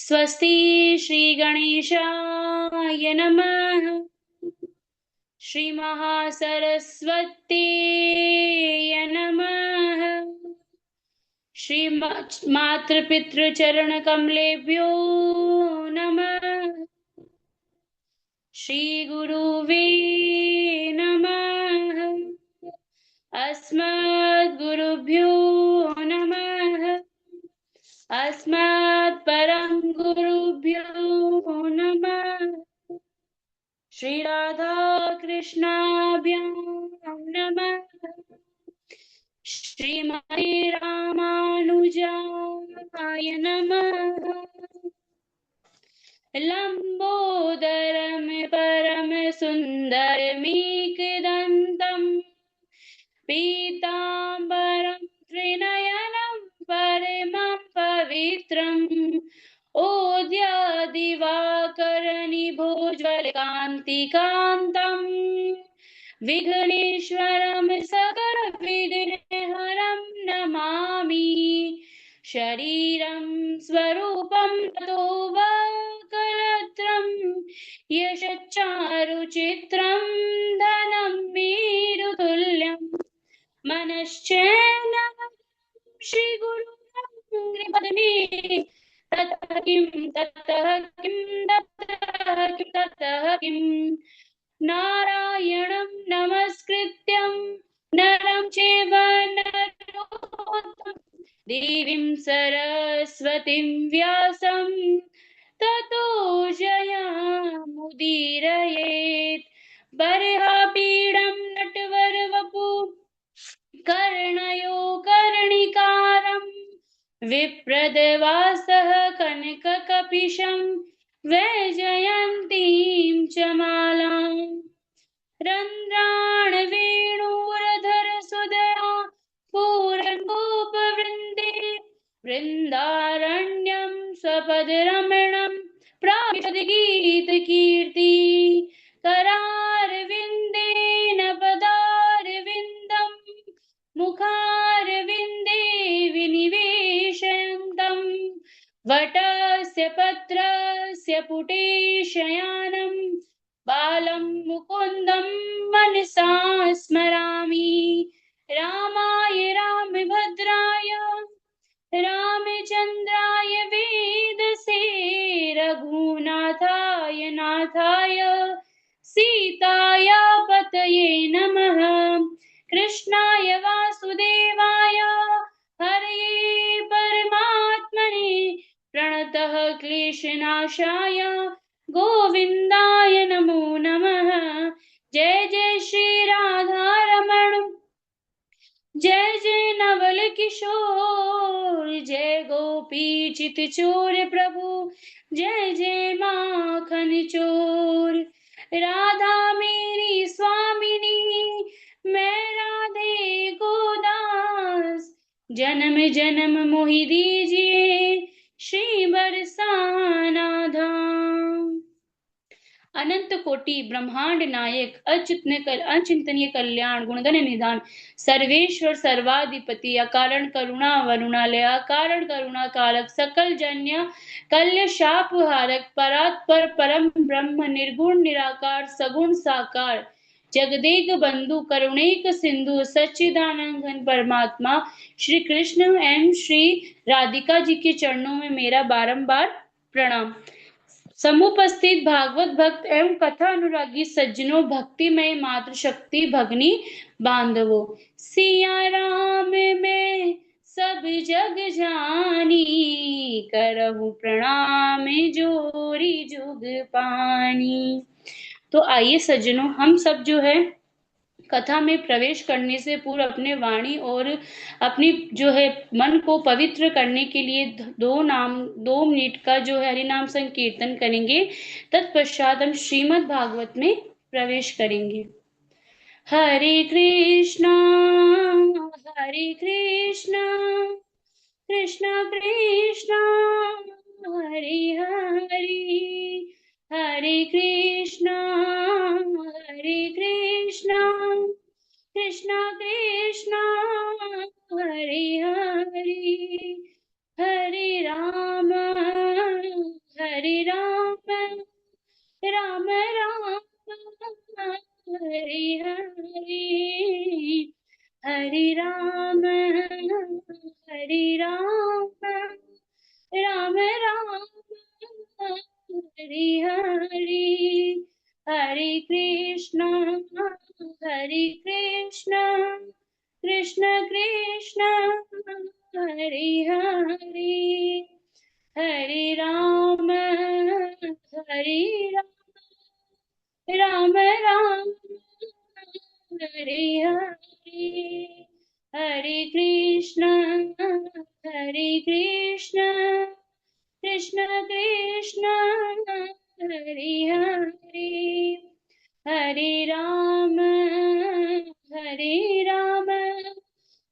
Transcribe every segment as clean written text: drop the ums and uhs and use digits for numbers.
स्वस्ति श्री गणेशाय नमः। श्री महासरस्वत्यै नमः। श्री मातृपितृचरण कमलेभ्यो नमः। श्री गुरुवे नमः। अस्मद्गुरुभ्यो नमः। अस्मत् परम गुरुभ्यो नमः। श्री राधा कृष्णाभ्यां नमः। श्रीमते रामानुजाय नमः। लंबोदरम परम सुंदरमेकदंतम पीतांबरं त्रिनयनं परमं पवित्रम् ओद्यादिवाकरनिभोज्वलकान्तिकान्तम् विघ्नेश्वरं सकलविघ्नहरं नमामि। शरीरं स्वरूपं ततो वक्रत्रं यशच्चारुचित्रं धनं मेरुतुल्यम् मनश्चैन श्रीगुरु पद्मे ततः किं ततः किं ततः किं ततः किं नारायणं नमस्कृत्यं नरं चैव नरोत्तमं देवीं सरस्वतीं व्यासं ततो जयमुदीरयेत्। बर्हापीडं नटवरवपु कर्णयो कर्णिकारं विप्रदवासः कनककपिशं वैजयन्तीं च मालाम् रन्ध्राण वेणुरधर सुदया पूरन्गोपवृन्दे वृन्दारण्यं स्वपदरमणं प्रापितगीतकीर्ति करारविन्देन पदारविन्दम् मुखारविन्दे विनिवेशयन्तं वटस्य पत्रस्य पुटे शयानं बालं मुकुन्दं मनसा स्मरामि। रामाय रामभद्राय रामचन्द्राय वेदसे रघुनाथाय नाथाय सीताया पतये नमः। कृष्णाय वासुदेवाय हरये परमात्मने प्रणतः क्लेशनाशाय गोविन्दाय नमो नमः। जय जय श्री राधा रमण जय जय नवल किशोर जय गोपी चित चोर प्रभु जय जय माखन चोर। राधा मेरी स्वामिनी मैं राधे को दास जन्म जन्म मोहि दीजिए श्री बरसाना धाम। अनंत कोटि ब्रह्मांड नायक अचिंतनीय कल्याण गुणगण निधान सर्वेश्वर सर्वाधिपति अकारण करुणा वरुणालय अकारण करुणा कारक सकल जन्य कल्य शाप हारक परात्पर परम ब्रह्म निर्गुण निराकार सगुण साकार जगदेक बंधु करुणैक सिंधु सच्चिदानंद घन परमात्मा श्री कृष्ण एवं श्री राधिका जी के चरणों में मेरा बारंबार प्रणाम। समुपस्थित भागवत भक्त एवं कथा अनुरागी सज्जनों भक्तिमय मातृशक्ति भगनी बांधवों सिया राम में सब जग जानी करहु प्रणाम जोरी जुग पानी। तो आइए सज्जनों हम सब जो है कथा में प्रवेश करने से पूर्व अपने वाणी और अपनी जो है मन को पवित्र करने के लिए 2 मिनट का जो है हरि नाम संकीर्तन करेंगे। तत्पश्चात हम श्रीमद् भागवत में प्रवेश करेंगे। हरे कृष्णा कृष्ण कृष्ण हरे हरे हरे कृष्णा कृष्ण कृष्ण हरे हरे हरे राम हरे राम राम राम हरे हरे हरे कृष्णा कृष्ण कृष्ण हरे हरे हरे राम राम राम हरे हरे हरे कृष्ण कृष्ण कृष्ण हरे हरे हरे राम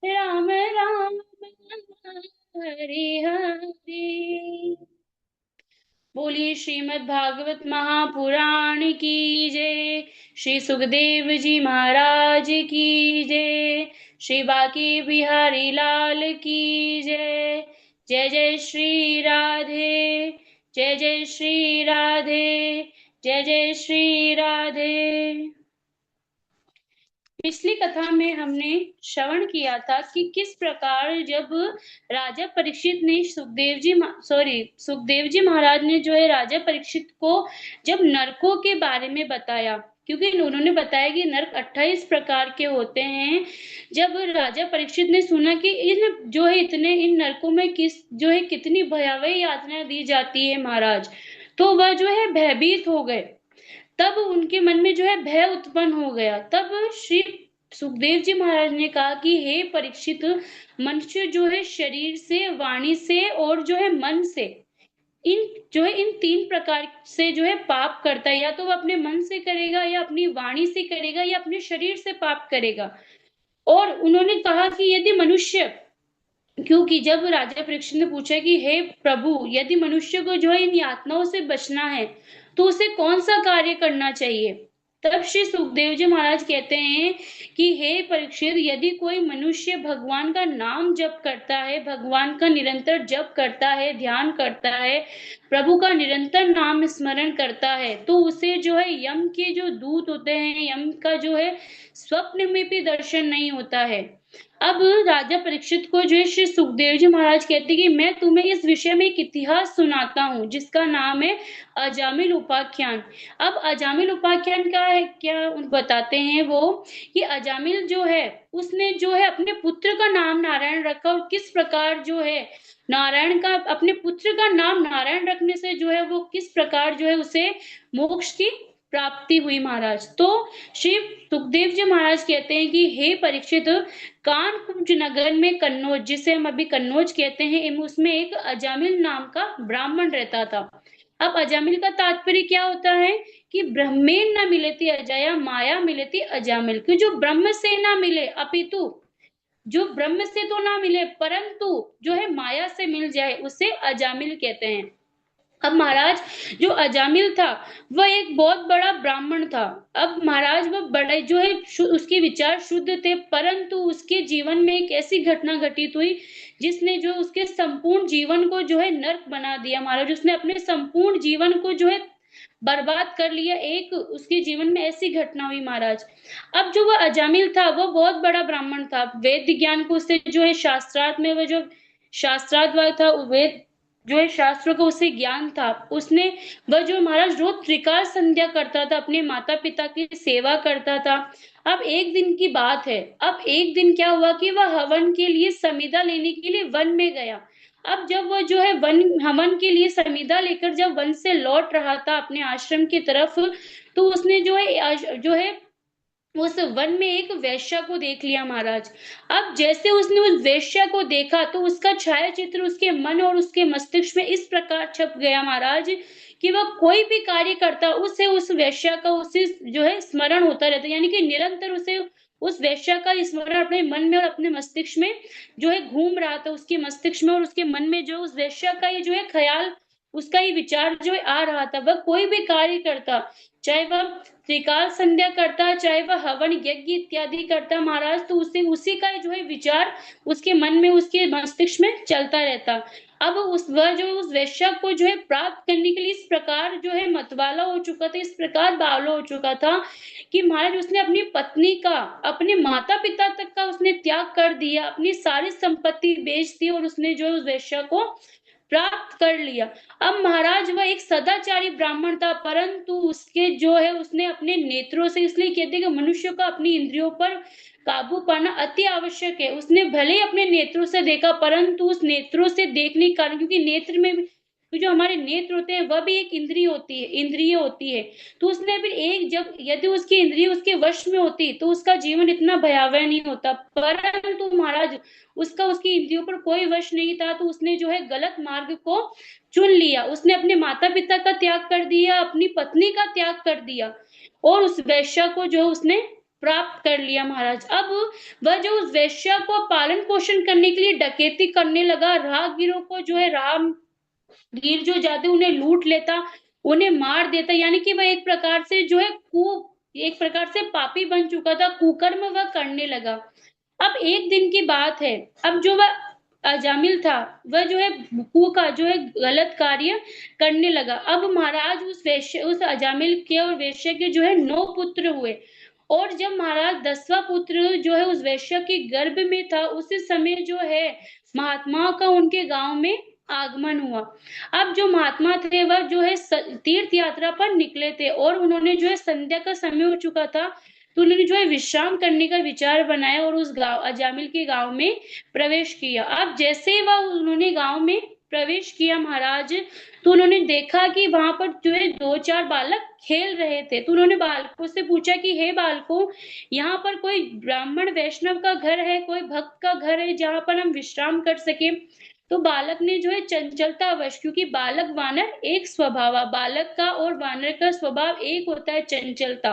राम राम हरे हरे। बोलिए श्रीमद् भागवत महापुराण की जय। श्री सुखदेव जी महाराज की जय। श्री बांके बिहारी लाल की जय। जय जय श्री राधे, जय जय श्री राधे, जय जय श्री राधे। पिछली कथा में हमने श्रवण किया था कि किस प्रकार जब राजा परीक्षित ने सुखदेव जी महाराज ने जो है राजा परीक्षित को जब नरकों के बारे में बताया, क्योंकि उन्होंने बताया कि नरक 28 प्रकार के होते हैं। जब राजा परीक्षित ने सुना कि इन नरकों में कितनी भयावह यातनाएं दी जाती है महाराज, तो वह जो है भयभीत हो गए। तब उनके मन में जो है भय उत्पन्न हो गया। तब श्री सुखदेव जी महाराज ने कहा कि हे परीक्षित, मनुष्य जो है शरीर से, वाणी से और जो है मन से इन 3 प्रकार से जो है पाप करता है। या तो वो अपने मन से करेगा, या अपनी वाणी से करेगा, या अपने शरीर से पाप करेगा। और उन्होंने कहा कि यदि मनुष्य, क्योंकि जब राजा परीक्षित ने पूछा कि हे प्रभु, यदि मनुष्य को जो है इन यातनाओं से बचना है तो उसे कौन सा कार्य करना चाहिए। तब श्री सुखदेव जी महाराज कहते हैं कि हे परीक्षित, यदि कोई मनुष्य भगवान का नाम जप करता है, भगवान का निरंतर जप करता है, ध्यान करता है, प्रभु का निरंतर नाम स्मरण करता है, तो उसे जो है यम के जो दूत होते हैं, यम का जो है स्वप्न में भी दर्शन नहीं होता है। अब राजा परीक्षित को जो है श्री सुखदेव जी महाराज कहते हैं कि मैं तुम्हें इस विषय में एक इतिहास सुनाता हूँ जिसका नाम है अजामिल उपाख्यान। अब अजामिल उपाख्यान का है क्या बताते हैं वो, कि अजामिल जो है उसने जो है अपने पुत्र का नाम नारायण रखा, और किस प्रकार जो है अपने पुत्र का नाम नारायण रखने से जो है वो किस प्रकार जो है उसे मोक्ष की प्राप्ति हुई महाराज। तो श्री सुखदेव जी महाराज कहते हैं कि हे परीक्षित, कानकुंज नगर में कन्नौज, जिसे हम अभी कन्नौज कहते हैं, उसमें एक अजामिल नाम का ब्राह्मण रहता था। अब अजामिल का तात्पर्य क्या होता है कि ब्रह्मेन न मिलती अजया माया मिलती अजामिल, कि जो ब्रह्म से ना मिले, अपितु जो ब्रह्म से तो ना मिले परंतु जो है माया से मिल जाए, उसे अजामिल कहते हैं। अब महाराज जो अजामिल था वह एक बहुत बड़ा ब्राह्मण था। अब महाराज वह बड़े जो है उसके विचार शुद्ध थे, परंतु उसके जीवन में एक ऐसी घटना घटित हुई जिसने जो उसके संपूर्ण जीवन को जो है नर्क बना दिया महाराज। उसने अपने संपूर्ण जीवन को जो है बर्बाद कर लिया। एक उसके जीवन में ऐसी घटना हुई महाराज। अब जो वह अजामिल था वह बहुत बड़ा ब्राह्मण था, वेद ज्ञान को उससे जो है शास्त्रार्थ में वह जो शास्त्रार्थ था, वेद जो है शास्त्रों का उसे ज्ञान था। उसने वह जो महाराज रोज त्रिकाल संध्या करता था, अपने माता पिता की सेवा करता था। अब एक दिन की बात है, अब एक दिन क्या हुआ कि वह हवन के लिए समिधा लेने के लिए वन में गया। अब जब वह जो है हवन के लिए समिधा लेकर जब वन से लौट रहा था अपने आश्रम की तरफ, तो उसने जो है उस वन में एक वेश्या को देख लिया महाराज। अब जैसे उसने उस वेश्या को देखा तो उसका छाया चित्र उसके मन और उसके मस्तिष्क में इस प्रकार छप गया महाराज कि वह कोई भी कार्य करता उसे उस वेश्या का उसे जो है स्मरण होता रहता, यानी कि निरंतर उसे उस वेश्या का स्मरण अपने मन में और अपने मस्तिष्क में जो है घूम रहा था। उसके मस्तिष्क में और उसके मन में जो उस वेश्या का ये जो है ख्याल, उसका ये विचार जो है आ रहा था। वह कोई भी कार्य करता, चाहे वह त्रिकाल संध्या करता, चाहे वह हवन यज्ञ इत्यादि करता महाराज, तो उसे उसी का जो है विचार उसके मन में, उसके मस्तिष्क में चलता रहता। अब वह जो उस वेश्या को जो है प्राप्त करने के लिए इस प्रकार जो है मतवाला हो चुका था, इस प्रकार बावला हो चुका था कि महाराज उसने अपनी पत्नी का, अपने माता पिता तक का उसने त्याग कर दिया, अपनी सारी संपत्ति बेच दी और उसने जो उस वेश्या को प्राप्त कर लिया। अब महाराज वह एक सदाचारी ब्राह्मण था, परंतु उसके जो है उसने अपने नेत्रों से, इसलिए कहते हैं कि मनुष्य का अपनी इंद्रियों पर काबू पाना अति आवश्यक है। उसने भले ही अपने नेत्रों से देखा, परंतु उस नेत्रों से देखने के कारण, क्योंकि नेत्र में तो जो हमारे नेत्र होते हैं वह भी एक इंद्रिय होती है, इंद्रिय होती है। तो उसने फिर एक, जब यदि उसकी इंद्रिय उसके वश में होती तो उसका जीवन इतना भयावह नहीं होता, परंतु महाराज उसका उसकी इंद्रियों पर कोई वश नहीं था, तो उसने जो है गलत मार्ग को चुन लिया। उसने अपने माता पिता का त्याग कर दिया, अपनी पत्नी का त्याग कर दिया और उस वेश्या को जो उसने प्राप्त कर लिया महाराज। अब वह जो उस वेश्या को पालन पोषण करने के लिए डकैती करने लगा, राहगीरों को जो है, राहगीर जो जाते उन्हें लूट लेता, उन्हें मार देता, यानी कि वह एक प्रकार से जो है एक प्रकार से पापी बन चुका था, कुकर्म वह करने लगा। अब एक दिन की बात है, अब जो वह अजामिल था वह जो है भुकू का जो है गलत कार्य करने लगा। अब महाराज उस वेश्या, उस अजामिल के और वेश्या के जो है 9 पुत्र हुए, और जब महाराज 10वां पुत्र जो है उस वेश्या के गर्भ में था, उसी समय जो है महात्माओं का उनके गांव में आगमन हुआ। अब जो महात्मा थे वह जो है तीर्थ यात्रा पर निकले थे, और उन्होंने जो है संध्या का समय हो चुका था, तो उन्होंने जो है विश्राम करने का विचार बनाया और उस गांव, अजामिल के गांव में प्रवेश किया। अब जैसे ही वह उन्होंने गांव में प्रवेश किया महाराज, तो उन्होंने देखा कि वहां पर जो है 2-4 बालक खेल रहे थे। तो उन्होंने बालकों से पूछा कि हे बालकों, यहाँ पर कोई ब्राह्मण वैष्णव का घर है, कोई भक्त का घर है जहाँ पर हम विश्राम कर सके? तो बालक ने जो है चंचलतावश, क्योंकि बालक वानर एक स्वभाव, बालक का और वानर का स्वभाव एक होता है, चंचलता।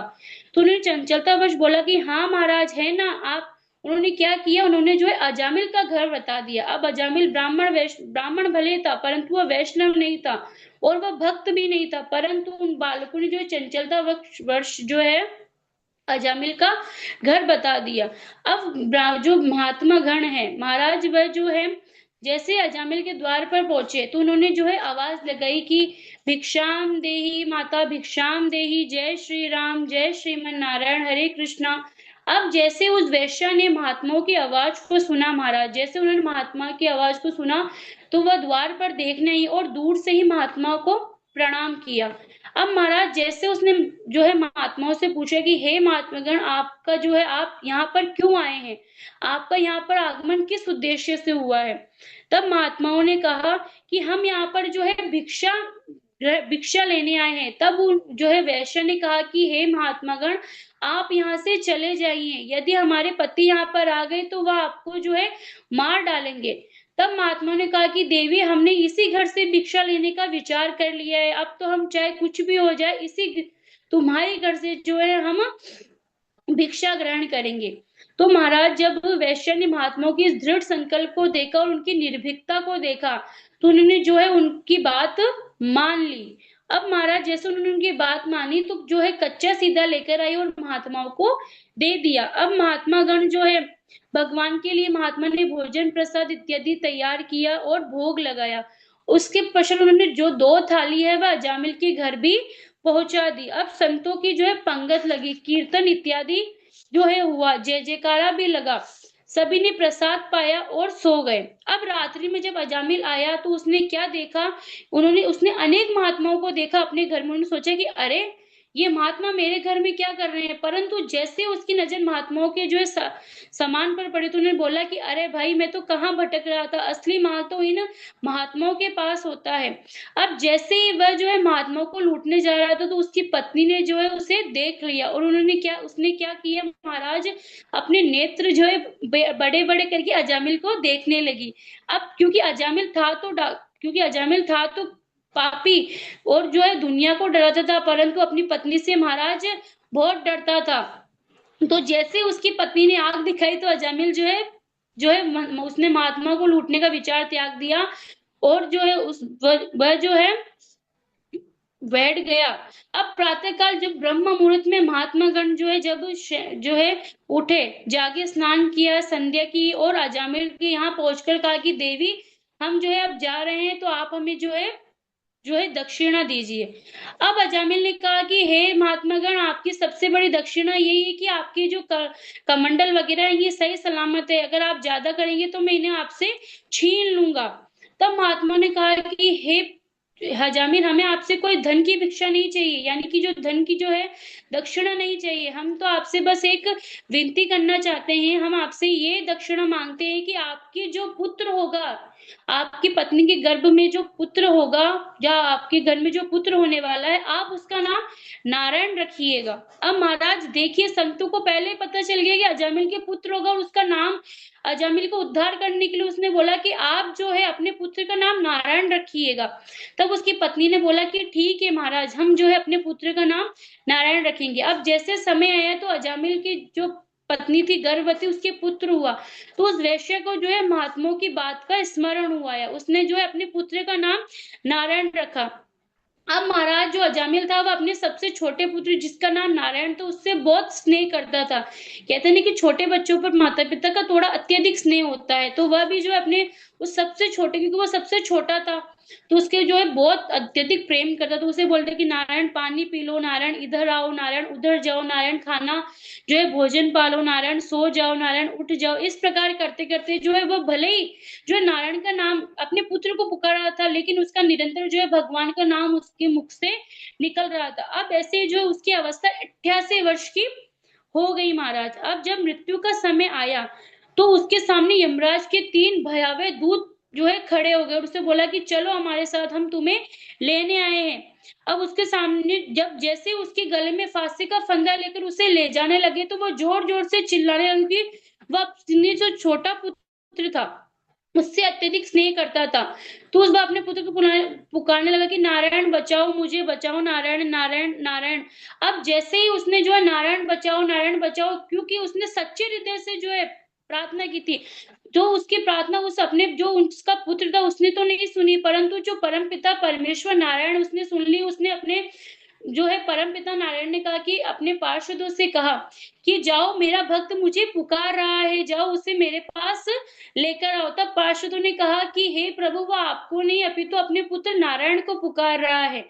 तो उन्होंने चंचलतावश बोला कि हाँ महाराज है ना आप। उन्होंने क्या किया, उन्होंने जो है अजामिल का घर बता दिया। अब अजामिल ब्राह्मण भले था, परंतु वह वैष्णव नहीं था और वह भक्त भी नहीं था, परंतु उन बालकों ने जो है चंचलता वर्ष जो है अजामिल का घर बता दिया। अब जो महात्मा गण है महाराज, वह जो है जैसे अजामिल के द्वार पर पहुंचे, तो उन्होंने जो है आवाज लगाई कि भिक्षाम देही माता, भिक्षाम देही, जय श्री राम, जय श्रीमन नारायण, हरे कृष्णा। अब जैसे उस वेश्या ने महात्माओं की आवाज को सुना महाराज, जैसे उन्होंने महात्मा की आवाज को सुना, तो वह द्वार पर देखने आई और दूर से ही महात्माओं को प्रणाम किया। अब महाराज जैसे उसने जो है महात्माओं से पूछा कि हे महात्मागण, आपका जो है, आप यहाँ पर क्यों आए हैं, आपका यहाँ पर आगमन किस उद्देश्य से हुआ है? तब महात्माओं ने कहा कि हम यहाँ पर जो है भिक्षा लेने आए हैं। तब जो है वैश्य ने कहा कि हे महात्मागण, आप यहाँ से चले जाइए, यदि हमारे पति यहाँ पर आ गए तो वह आपको जो है मार डालेंगे। तब महात्मा ने कहा कि देवी, हमने इसी घर से भिक्षा लेने का विचार कर लिया है, अब तो हम चाहे कुछ भी हो जाए इसी तुम्हारे घर से जो है हम भिक्षा ग्रहण करेंगे। तो महाराज जब वैश्य ने महात्माओं की इस दृढ़ संकल्प को देखा और उनकी निर्भीकता को देखा, तो उन्होंने जो है उनकी बात मान ली। अब महाराज जैसे उन्होंने उनकी बात मानी, तो जो है कच्चा सीधा लेकर आई और महात्माओं को दे दिया। अब महात्मा गण जो है भगवान के लिए महात्मा ने भोजन प्रसाद इत्यादि तैयार किया और भोग लगाया। उसके पश्चात उन्होंने जो 2 थाली है वह अजामिल के घर भी पहुंचा दी। अब संतों की जो है पंगत लगी, कीर्तन इत्यादि जो है हुआ, जय जयकारा भी लगा, सभी ने प्रसाद पाया और सो गए। अब रात्रि में जब अजामिल आया तो उसने क्या देखा, उसने अनेक महात्माओं को देखा अपने घर में। उन्होंने सोचा कि अरे ये महात्मा मेरे घर में क्या कर रहे हैं, परंतु जैसे उसकी नजर महात्माओं के जो है सामान पर पड़ी, तो उन्होंने बोला कि अरे भाई, मैं तो कहाँ भटक रहा था, असली माल तो इन महात्माओं के पास होता है। अब जैसे ही वह जो है महात्माओं को लूटने जा रहा था, तो उसकी पत्नी ने जो है उसे देख लिया और उसने क्या किया महाराज, अपने नेत्र जो है बड़े बड़े करके अजामिल को देखने लगी। अब क्योंकि अजामिल था तो पापी और जो है दुनिया को डराता था, परंतु अपनी पत्नी से महाराज बहुत डरता था। तो जैसे उसकी पत्नी ने आग दिखाई, तो अजामिल जो है उसने महात्मा को लूटने का विचार त्याग दिया और जो है वह जो है बैठ गया। अब प्रातःकाल जब ब्रह्म मुहूर्त में महात्मा गण जो है जो है उठे, जाके स्नान किया, संध्या की, और अजामिल के यहाँ पहुंचकर कहा कि देवी, हम जो है अब जा रहे हैं, तो आप हमें जो है दक्षिणा दीजिए। अब अजामिल ने कहा कि हे महात्मागण, आपकी सबसे बड़ी दक्षिणा यही है कि आपके जो कमंडल वगैरह है ये सही सलामत है, अगर आप ज्यादा करेंगे तो मैं इन्हें आपसे छीन लूंगा। तब महात्मा ने कहा कि हे हजामिल, हमें आपसे कोई धन की भिक्षा नहीं चाहिए, यानी कि जो धन की जो है दक्षिणा नहीं चाहिए, हम तो आपसे बस एक विनती करना चाहते हैं। हम आपसे ये दक्षिणा मांगते हैं कि आपके जो पुत्र होगा, आपकी पत्नी के गर्भ में जो पुत्र होगा, या आपके घर में जो पुत्र होने वाला है, आप उसका नाम नारायण रखिएगा। अब महाराज देखिए, संतों को पहले ही पता चल गया कि अजामिल के पुत्र होगा, और उसका नाम, अजामिल को उद्धार करने के लिए उसने बोला कि आप जो है अपने पुत्र का नाम नारायण रखिएगा। तब उसकी पत्नी ने बोला कि ठीक है महाराज, हम जो है अपने पुत्र का नाम नारायण रखेंगे। अब जैसे समय आया तो अजामिल की जो पत्नी थी गर्भवती, उसके पुत्र हुआ, तो उस वैश्य को जो है महात्माओं की बात का स्मरण हुआ है, उसने जो है अपने पुत्र का नाम नारायण रखा। अब महाराज जो अजामिल था, वह अपने सबसे छोटे पुत्र जिसका नाम नारायण था उससे बहुत स्नेह करता था। कहते हैं कि छोटे बच्चों पर माता पिता का थोड़ा अत्यधिक स्नेह होता है, तो वह भी जो है अपने उस सबसे छोटे, क्योंकि वो सबसे छोटा था, तो उसके जो है बहुत अत्यधिक प्रेम करता, तो उसे बोलते कि नारायण पानी पी लो, नारायण इधर आओ, नारायण उधर जाओ, नारायण खाना जो है भोजन पालो, नारायण सो जाओ, नारायण उठ जाओ। इस प्रकार करते करते जो है वो भले ही जो है नारायण का नाम अपने पुत्र को पुकार रहा था, लेकिन उसका निरंतर जो है भगवान का नाम उसके मुख से निकल रहा था। अब ऐसे जो उसकी अवस्था 88 वर्ष की हो गई महाराज। अब जब मृत्यु का समय आया, तो उसके सामने यमराज के 3 भयावह दूत जो है खड़े हो गए, और उससे बोला कि चलो हमारे साथ, हम तुम्हें लेने आए हैं। अब उसके सामने जब जैसे उसके गले में फांसी का फंदा लेकर उसे ले जाने लगे, तो वो जोर जोर से चिल्लाने लगी। वह अपने जो छोटा पुत्र था उससे अत्यधिक स्नेह करता था, तो उस बाप अपने पुत्र को पुकारने लगा कि नारायण बचाओ, मुझे बचाओ, नारायण नारायण नारायण। अब जैसे ही उसने जो है नारायण बचाओ, नारायण बचाओ, क्योंकि उसने सच्चे हृदय से जो है प्रार्थना की थी, तो उसकी प्रार्थना उस अपने जो उसका पुत्र था उसने तो नहीं सुनी, परंतु जो परम पिता परमेश्वर नारायण उसने सुन ली। उसने अपने जो है परम पिता नारायण ने कहा कि अपने पार्षदों से कहा कि जाओ, मेरा भक्त मुझे पुकार रहा है, जाओ उसे मेरे पास लेकर आओ। तब पार्षदों ने कहा कि हे प्रभु, वो आपको नहीं अपितु अपने पुत्र नारायण को पुकार रहा है।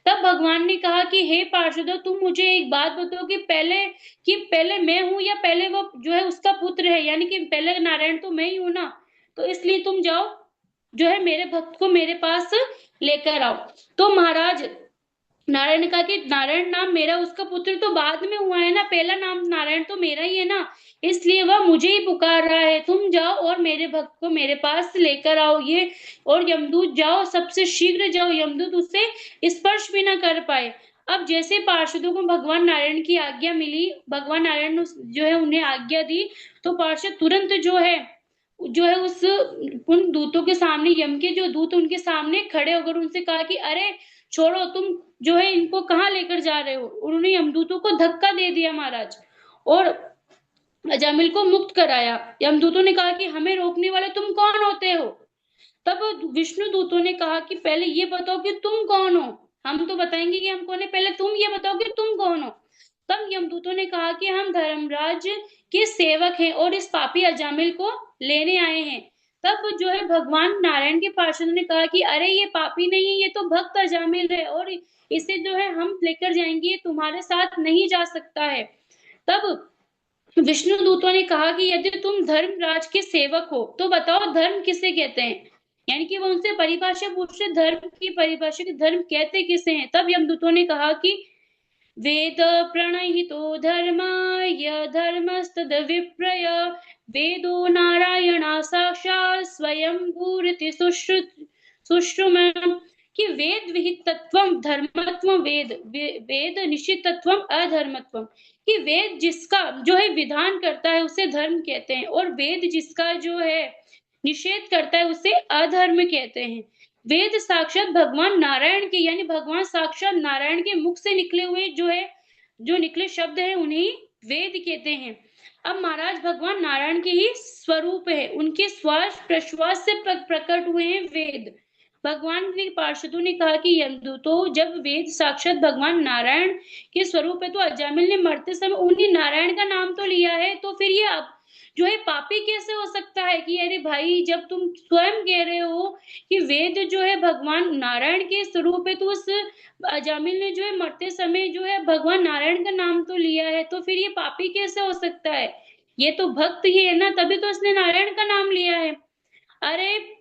तब भगवान ने कहा कि हे पार्षदों, तुम मुझे एक बात बताओ कि पहले मैं हूं या पहले वो जो है उसका पुत्र है, यानी कि पहले नारायण तो मैं ही हूं ना, तो इसलिए तुम जाओ जो है मेरे भक्त को मेरे पास लेकर आओ। तो महाराज नारायण ने कहा कि नारायण नाम मेरा, उसका पुत्र तो बाद में हुआ है ना, पहला नाम नारायण तो मेरा ही है ना, इसलिए वह मुझे ही पुकार रहा है। तुम जाओ और मेरे भक्त को मेरे पास लेकर आओ। ये और यमदूत जाओ, सबसे शीघ्र जाओ, यमदूत उसे स्पर्श भी ना कर पाए। अब जैसे पार्षदों को भगवान नारायण की आज्ञा मिली, भगवान नारायण ने जो है उन्हें आज्ञा दी, तो पार्षद तुरंत जो है उस उन दूतों के सामने, यम के जो दूत उनके सामने खड़े होकर उनसे कहा कि अरे छोड़ो, तुम जो है इनको कहाँ लेकर जा रहे हो। उन्होंने यमदूतों को धक्का दे दिया महाराज, और अजामिल को मुक्त कराया। यमदूतों ने कहा कि हमें रोकने वाले तुम कौन होते हो। तब विष्णु दूतों ने कहा कि पहले ये बताओ कि तुम कौन हो, हम तो बताएंगे कि हम कौन है, पहले तुम ये बताओ कि तुम कौन हो। तब यमदूतों ने कहा कि हम धर्मराज के सेवक हैं और इस पापी अजामिल को लेने आए हैं। तब जो है भगवान नारायण के पार्षदों ने कहा कि अरे ये पापी नहीं है, ये तो भक्त अजामिल है, और इसे जो है हम लेकर जाएंगे, ये तुम्हारे साथ नहीं जा सकता है। तब विष्णु दूतों ने कहा कि यदि तुम धर्मराज के सेवक हो तो बताओ धर्म किसे कहते हैं, यानी कि वो उनसे परिभाषा पूछ रहे, धर्म की परिभाषा की धर्म कहते किसे हैं। तब यमदूतों ने कहा कि वेद प्रणहितो धर्म य धर्मस्तद विप्रय वेदो नारायणा साक्षात् स्वयं भूरिति सुश्रुम, कि वेद विहित तत्व धर्मत्व वेद निश्चित तत्व अधर्मत्व, कि वेद जिसका जो है विधान करता है उसे धर्म कहते हैं, और वेद जिसका जो है निषेध करता है उसे अधर्म कहते हैं। वेद साक्षात भगवान नारायण के, यानी भगवान साक्षात नारायण के मुख से निकले हुए जो निकले शब्द है उन्हें वेद कहते हैं। अब महाराज भगवान नारायण के ही स्वरूप है, उनके श्वास प्रश्वास से प्रकट हुए हैं वेद। भगवान के पार्षदों ने कहा कि यमदूत, तो जब वेद साक्षात भगवान नारायण के स्वरूप है, तो अजामिल ने मरते समय उन्हीं नारायण का नाम तो लिया है, तो फिर ये जो है पापी कैसे हो सकता है? कि अरे भाई, जब तुम स्वयं कह रहे हो कि वेद जो है भगवान नारायण के स्वरूप है, तो उस अजामिल ने जो है मरते समय जो है भगवान नारायण का नाम तो लिया है, तो फिर ये पापी कैसे हो सकता है? ये तो भक्त ही है ना, तभी तो इसने नारायण का नाम लिया है। अरे,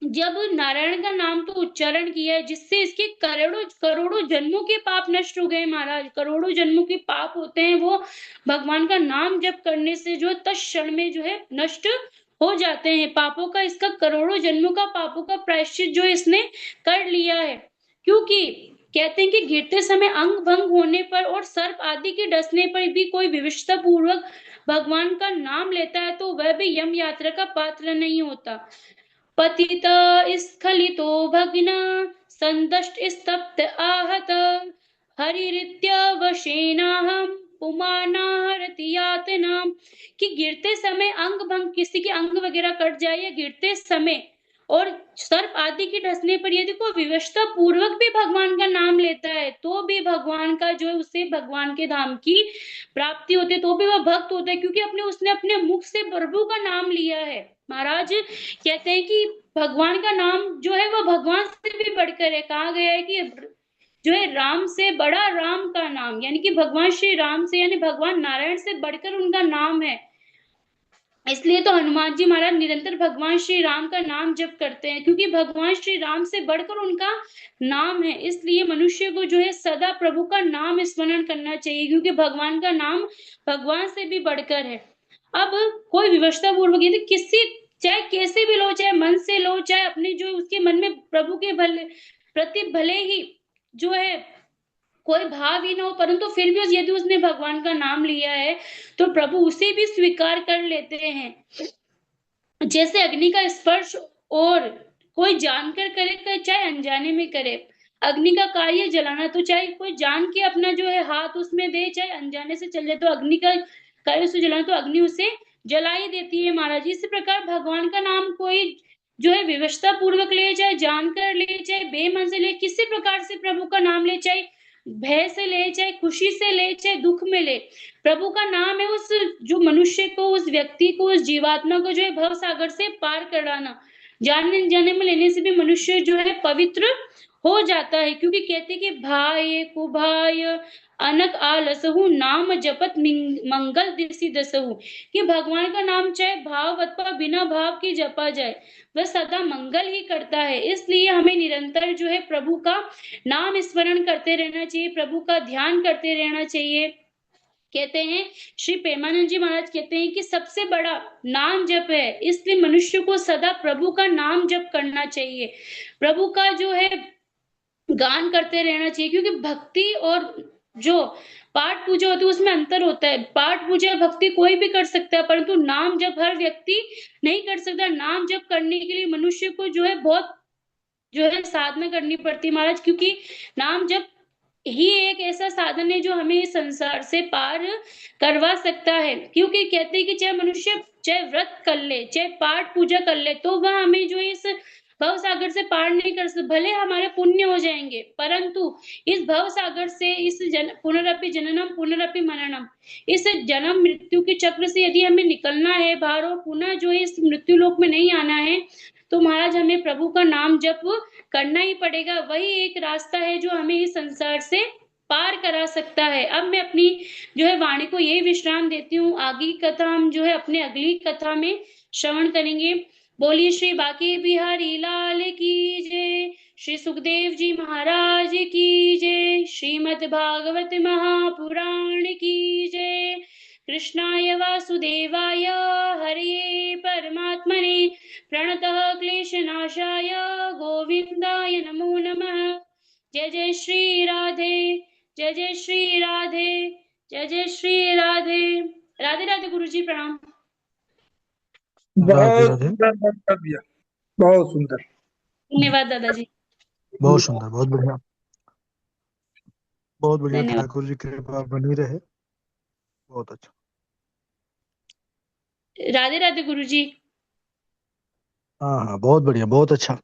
जब नारायण का नाम तो उच्चारण किया है, जिससे इसके करोड़ों करोड़ों जन्मों के पाप नष्ट हो गए महाराज। करोड़ों जन्मों के पाप होते हैं, वो भगवान का नाम जप करने से जो है तत्क्षण में जो है नष्ट हो जाते हैं पापों का। इसका करोड़ों जन्मों का पापों का प्रायश्चित जो इसने कर लिया है। क्योंकि कहते हैं कि गिरते समय अंग भंग होने पर और सर्प आदि के डसने पर भी कोई विवशता पूर्वक भगवान का नाम लेता है, तो वह भी यम यात्रा का पात्र नहीं होता। पतित स्खलितो भग्न संदष्ट स्तप्त आहत हरिरित्यवशेनाहम पुमानाहरति यातना। कि गिरते समय अंग भंग, किसी के अंग वगैरह कट जाए या गिरते समय और सर्प आदि के डसने पर यदि कोई विवशता पूर्वक भी भगवान का नाम लेता है, तो भी भगवान का जो है उसे भगवान के धाम की प्राप्ति होती है, तो भी वह भक्त होता है, क्योंकि उसने अपने मुख से प्रभु का नाम लिया है। महाराज कहते हैं कि भगवान का नाम जो है वह भगवान से भी बढ़कर है। कहा गया है कि जो है राम से बड़ा राम का नाम, यानी कि भगवान श्री राम से, यानी भगवान नारायण से बढ़कर उनका नाम है। इसलिए तो हनुमान जी महाराज निरंतर भगवान श्री राम का नाम जप करते हैं, क्योंकि भगवान श्री राम से बढ़कर उनका नाम है। इसलिए मनुष्य को जो है सदा प्रभु का नाम स्मरण करना चाहिए, क्योंकि भगवान का नाम भगवान से भी बढ़कर है। अब कोई विवशता पूर्वक यदि किसी, चाहे कैसे भी लो, चाहे मन से लो, चाहे अपने जो उसके मन में प्रभु के भले प्रति भले ही जो है कोई भाव ही ना हो, परंतु फिर भी यदि उसने भगवान का नाम लिया है, तो प्रभु उसे भी स्वीकार कर लेते हैं। जैसे अग्नि का स्पर्श और कोई जानकर करे चाहे अनजाने में करे, अग्नि का कार्य जलाना, तो चाहे कोई जान के अपना जो है हाथ उसमें दे, चाहे अनजाने से चल जाए, तो अग्नि का कार्य उसे जलाना, तो अग्नि उसे जला ही देती है महाराज। इसी प्रकार भगवान का नाम कोई जो है विवशता पूर्वक ले, चाहे जानकर ले, चाहे बेमन से ले, किसी प्रकार से प्रभु का नाम ले, चाहे भय से ले, चाहे खुशी से ले, चाहे दुख में ले, प्रभु का नाम है उस जो मनुष्य को, उस व्यक्ति को, उस जीवात्मा को जो है भव सागर से पार कराना। जानने जाने में लेने से भी मनुष्य जो है पवित्र हो जाता है, क्योंकि कहते हैं कि भाय कुभाय अनक आलसहु नाम जपत मंगल दिसि दसहु। कि भगवान का नाम चाहे भाव अथवा बिना भाव के जपा जाए, वह सदा मंगल ही करता है। इसलिए हमें निरंतर जो है प्रभु का नाम स्मरण करते रहना चाहिए, प्रभु का ध्यान करते रहना चाहिए। कहते हैं श्री प्रेमानंद जी महाराज कहते हैं कि सबसे बड़ा नाम जप है, इसलिए मनुष्य को सदा प्रभु का नाम जप करना चाहिए, प्रभु का जो है गान करते रहना चाहिए। क्योंकि भक्ति और जो पाठ पूजा होती है उसमें अंतर होता है। पाठ पूजा भक्ति कोई भी कर सकता है, परंतु नाम जप हर व्यक्ति नहीं कर सकता। नाम जप करने के लिए मनुष्य को जो है बहुत जो है साधना करनी पड़ती है महाराज, क्योंकि नाम जप ही एक ऐसा साधन है जो हमें इस संसार से पार करवा सकता है। क्योंकि कहते हैं कि चाहे मनुष्य चाहे व्रत कर ले, चाहे पाठ पूजा कर ले, तो वह हमें जो इस भव सागर से पार नहीं कर सकते। भले हमारे पुण्य हो जाएंगे, परंतु इस भव सागर से, इस पुनरपि जननम पुनरपि मननम, इस जन्म मृत्यु के चक्र से यदि हमें निकलना है बाहर और पुनः जो है इस मृत्यु लोक में नहीं आना है, तो महाराज हमें प्रभु का नाम जप करना ही पड़ेगा। वही एक रास्ता है जो हमें इस संसार से पार करा सकता है। अब मैं अपनी जो है वाणी को यही विश्राम देती हूँ। आगे कथा हम जो है अपने अगली कथा में श्रवण करेंगे। बोलिए श्री बांके बिहारी लाल की जय, श्री सुखदेव जी महाराज की जय, श्रीमद् भागवत महापुराण की जय। कृष्णाय वासुदेवाय हरे परमात्मने प्रणतः क्लेशनाशाय गोविंदाय नमो नमः। जय जय श्री राधे, जय जय श्री राधे, जय जय श्री राधे। राधे राधे गुरु जी, प्रणाम। बहुत सुंदर वक्तव्य, बहुत सुंदर। धन्यवाद दादाजी। बहुत सुंदर, बहुत बढ़िया, बहुत बढ़िया। धन्यवाद। ठाकुर जी कृपा बनी रहे। बहुत अच्छा। राधे राधे गुरु जी। हाँ हाँ, बहुत बढ़िया, बहुत अच्छा।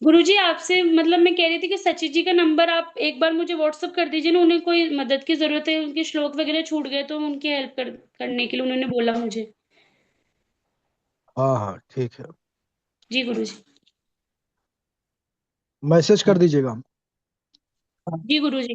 गुरुजी आपसे मतलब मैं कह रही थी कि सची जी का नंबर आप एक बार मुझे व्हाट्सअप कर दीजिए ना, उन्हें कोई मदद की जरूरत है, उनके श्लोक वगैरह छूट गए तो उनकी हेल्प करने के लिए उन्होंने बोला मुझे। हाँ हाँ ठीक है। जी गुरुजी। मैसेज कर दीजिएगा। जी गुरुजी।